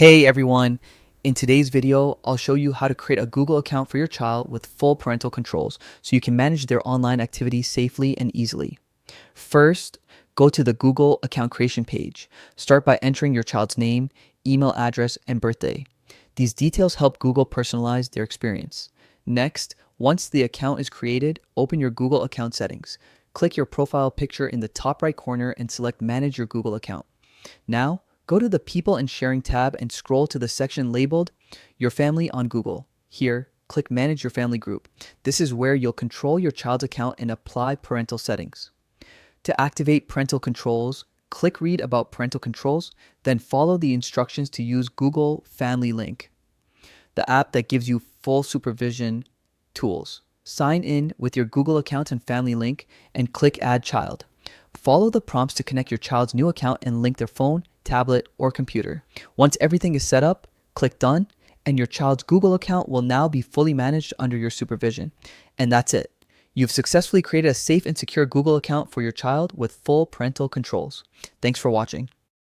Hey everyone! In today's video, I'll show you how to create a Google account for your child with full parental controls so you can manage their online activities safely and easily. First, go to the Google account creation page. Start by entering your child's name, email address, and birthday. These details help Google personalize their experience. Next, once the account is created, open your Google account settings. Click your profile picture in the top right corner and select Manage your Google account. Now, go to the People and Sharing tab and scroll to the section labeled Your Family on Google. Here, click Manage Your Family Group. This is where you'll control your child's account and apply parental settings. To activate parental controls, click Read About Parental Controls, then follow the instructions to use Google Family Link, the app that gives you full supervision tools. Sign in with your Google account and Family Link and click Add Child. Follow the prompts to connect your child's new account and link their phone, tablet, or computer. Once everything is set up, click Done, and your child's Google account will now be fully managed under your supervision. And that's it. You've successfully created a safe and secure Google account for your child with full parental controls. Thanks for watching.